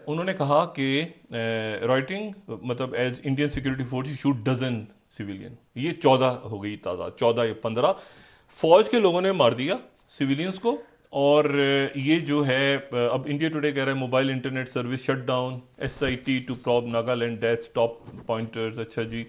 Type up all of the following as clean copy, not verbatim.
उन्होंने कहा कि राइटिंग मतलब as Indian security force shoot dozen civilian, ये 14 हो गई तादाद, 14 या 15 फौज के लोगों ने मार दिया सिविलियंस को। और ये जो है अब इंडिया टुडे कह रहा है mobile internet service shut down, SIT to probe Nagaland death top pointers. अच्छा जी,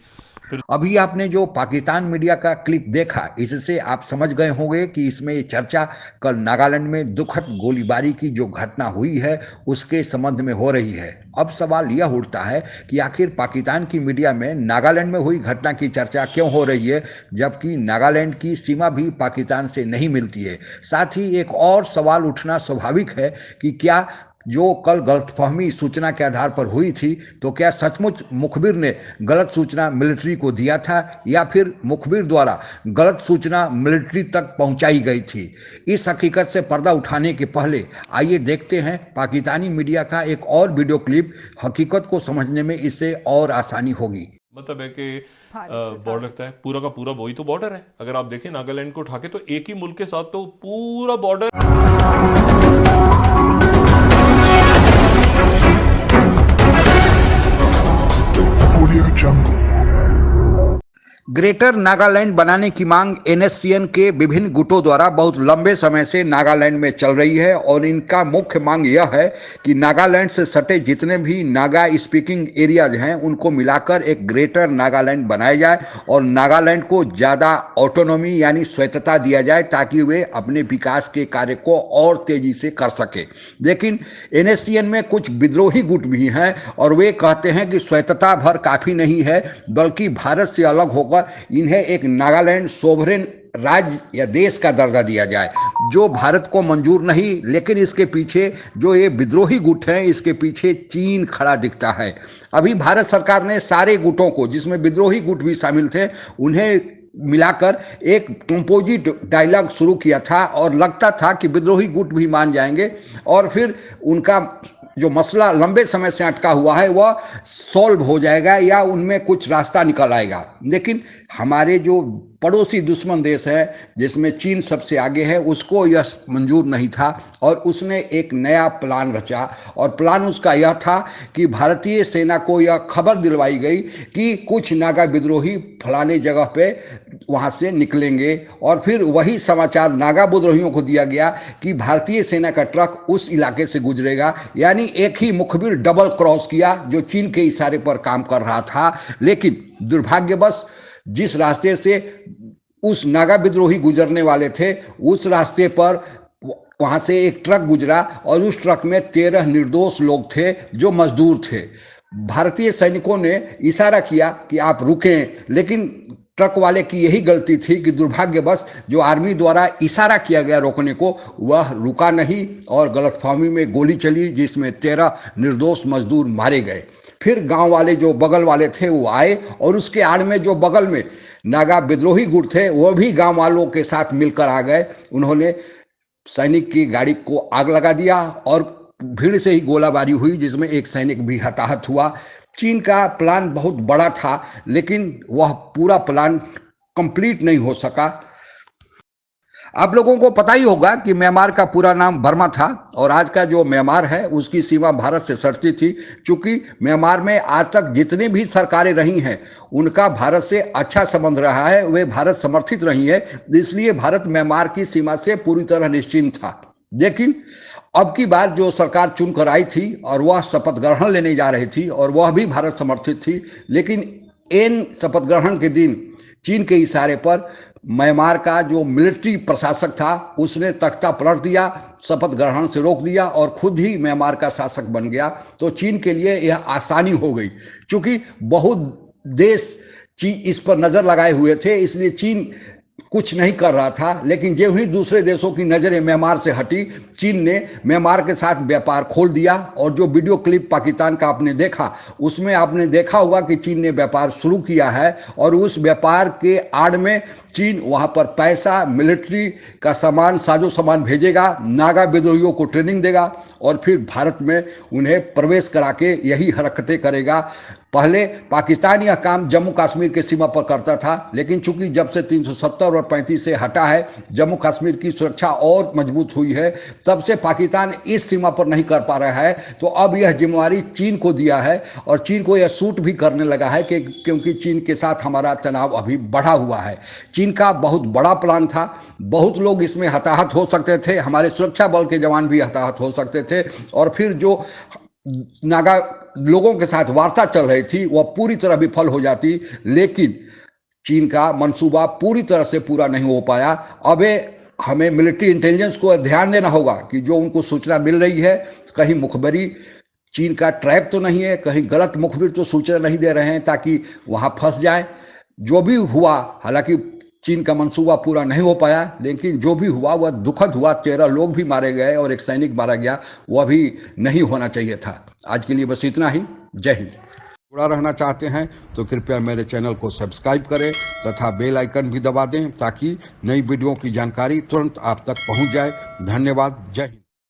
फिर अभी आपने जो पाकिस्तान मीडिया का क्लिप देखा, इससे आप समझ गए होंगे कि इसमें ये चर्चा कल नागालैंड में दुखद गोलीबारी की जो घटना हुई है उसके संबंध में हो रही है। अब सवाल यह उठता है कि आखिर पाकिस्तान की मीडिया में नागालैंड में हुई घटना की चर्चा क्यों हो रही है, जबकि नागालैंड की सीमा भी पाकिस्तान से नहीं मिलती है। साथ ही एक और सवाल उठना स्वाभाविक है कि क्या जो कल गलतफहमी सूचना के आधार पर हुई थी, तो क्या सचमुच मुखबिर ने गलत सूचना मिलिट्री को दिया था या फिर मुखबिर द्वारा गलत सूचना मिलिट्री तक पहुंचाई गई थी। इस हकीकत से पर्दा उठाने के पहले आइए देखते हैं पाकिस्तानी मीडिया का एक और वीडियो क्लिप। हकीकत को समझने में इससे और आसानी होगी। मतलब है कि भारत से बॉर्डर लगता है, पूरा का पूरा वही तो बॉर्डर है। अगर आप देखें नागालैंड को उठा के, तो एक ही मुल्क के साथ तो पूरा border. Audio Jungle। Greater Nagaland बनाने की मांग एनएससीएन के विभिन्न गुटों द्वारा बहुत लंबे समय से नागालैंड में चल रही है और इनका मुख्य मांग यह है कि नागालैंड से सटे जितने भी नागा स्पीकिंग एरियाज हैं उनको मिलाकर एक ग्रेटर नागालैंड बनाया जाए और नागालैंड को ज़्यादा ऑटोनॉमी यानी स्वायत्तता दिया जाए ताकि वे अपने विकास के कार्य को और तेजी से कर सके। लेकिन एनएससीएन में कुछ विद्रोही गुट भी हैं और वे कहते हैं कि स्वायत्तता भर काफ़ी नहीं है, बल्कि भारत से अलग होकर इन्हें एक नागालैंड सोवरेन राज्य या देश का दर्जा दिया जाए, जो भारत को मंजूर नहीं। लेकिन इसके पीछे जो ये विद्रोही गुट हैं, इसके पीछे चीन खड़ा दिखता है। अभी भारत सरकार ने सारे गुटों को, जिसमें विद्रोही गुट भी शामिल थे, उन्हें मिलाकर एक कंपोजिट डायलॉग शुरू किया था और लगता था कि विद्रोही गुट भी मान जाएंगे और फिर उनका जो मसला लंबे समय से अटका हुआ है वह सॉल्व हो जाएगा या उनमें कुछ रास्ता निकल आएगा। लेकिन हमारे जो पड़ोसी दुश्मन देश है, जिसमें चीन सबसे आगे है, उसको यह मंजूर नहीं था और उसने एक नया प्लान रचा। और प्लान उसका यह था कि भारतीय सेना को यह खबर दिलवाई गई कि कुछ नागा विद्रोही फलाने जगह पे वहाँ से निकलेंगे और फिर वही समाचार नागा विद्रोहियों को दिया गया कि भारतीय सेना का ट्रक उस इलाके से गुजरेगा। यानी एक ही मुखबिर डबल क्रॉस किया जो चीन के इशारे पर काम कर रहा था। लेकिन दुर्भाग्यवश जिस रास्ते से उस नागा विद्रोही गुजरने वाले थे, उस रास्ते पर वहाँ से एक ट्रक गुजरा और उस ट्रक में 13 निर्दोष लोग थे जो मजदूर थे। भारतीय सैनिकों ने इशारा किया कि आप रुकें, लेकिन ट्रक वाले की यही गलती थी कि दुर्भाग्यवश जो आर्मी द्वारा इशारा किया गया रोकने को, वह रुका नहीं और गलतफहमी में गोली चली, जिसमें 13 निर्दोष मजदूर मारे गए। फिर गांव वाले जो बगल वाले थे वो आए और उसके आड़ में जो बगल में नागा विद्रोही गुट थे वो भी गांव वालों के साथ मिलकर आ गए। उन्होंने सैनिक की गाड़ी को आग लगा दिया और भीड़ से ही गोलाबारी हुई, जिसमें एक सैनिक भी हताहत हुआ। चीन का प्लान बहुत बड़ा था, लेकिन वह पूरा प्लान कंप्लीट नहीं हो सका। आप लोगों को पता ही होगा कि म्यांमार का पूरा नाम बर्मा था और आज का जो म्यांमार है उसकी सीमा भारत से सटती थी। चूंकि म्यांमार में आज तक जितनी भी सरकारें रही हैं उनका भारत से अच्छा संबंध रहा है, वे भारत समर्थित रही है, इसलिए भारत म्यांमार की सीमा से पूरी तरह निश्चिंत था। लेकिन अब की बार जो सरकार चुनकर आई थी और वह शपथ ग्रहण लेने जा रही थी और वह भी भारत समर्थित थी, लेकिन एन शपथ ग्रहण के दिन चीन के इशारे पर म्यांमार का जो मिलिट्री प्रशासक था उसने तख्ता पलट दिया, शपथ ग्रहण से रोक दिया और खुद ही म्यांमार का शासक बन गया। तो चीन के लिए यह आसानी हो गई, क्योंकि बहुत देश इस पर नज़र लगाए हुए थे, इसलिए चीन कुछ नहीं कर रहा था। लेकिन जो ही दूसरे देशों की नज़रें म्यांमार से हटी, चीन ने म्यांमार के साथ व्यापार खोल दिया। और जो वीडियो क्लिप पाकिस्तान का आपने देखा, उसमें आपने देखा होगा कि चीन ने व्यापार शुरू किया है और उस व्यापार के आड़ में चीन वहाँ पर पैसा, मिलिट्री का सामान, साजो सामान भेजेगा, नागा विद्रोहियों को ट्रेनिंग देगा और फिर भारत में उन्हें प्रवेश करा के यही हरकतें करेगा। पहले पाकिस्तान यह काम जम्मू कश्मीर के सीमा पर करता था, लेकिन चूंकि जब से 370 और 35 से हटा है, जम्मू कश्मीर की सुरक्षा और मजबूत हुई है, तब से पाकिस्तान इस सीमा पर नहीं कर पा रहा है। तो अब यह जिम्मेवारी चीन को दिया है और चीन को यह सूट भी करने लगा है कि क्योंकि चीन के साथ हमारा तनाव अभी बढ़ा हुआ है। चीन का बहुत बड़ा प्लान था, बहुत लोग इसमें हताहत हो सकते थे, हमारे सुरक्षा बल के जवान भी हताहत हो सकते थे, और फिर जो नागा लोगों के साथ वार्ता चल रही थी वह पूरी तरह विफल हो जाती। लेकिन चीन का मंसूबा पूरी तरह से पूरा नहीं हो पाया। अब हमें मिलिट्री इंटेलिजेंस को ध्यान देना होगा कि जो उनको सूचना मिल रही है, कहीं मुखबरी चीन का ट्रैप तो नहीं है, कहीं गलत मुखबिर तो सूचना नहीं दे रहे हैं ताकि वहां फंस जाए। जो भी हुआ, हालांकि चीन का मंसूबा पूरा नहीं हो पाया, लेकिन जो भी हुआ वह दुखद हुआ। 13 लोग भी मारे गए और एक सैनिक मारा गया, वह भी नहीं होना चाहिए था। आज के लिए बस इतना ही। जय हिंद। जुड़ा रहना चाहते हैं तो कृपया मेरे चैनल को सब्सक्राइब करें तथा बेल आइकन भी दबा दें ताकि नई वीडियो की जानकारी तुरंत आप तक पहुंच जाए। धन्यवाद। जय हिंद।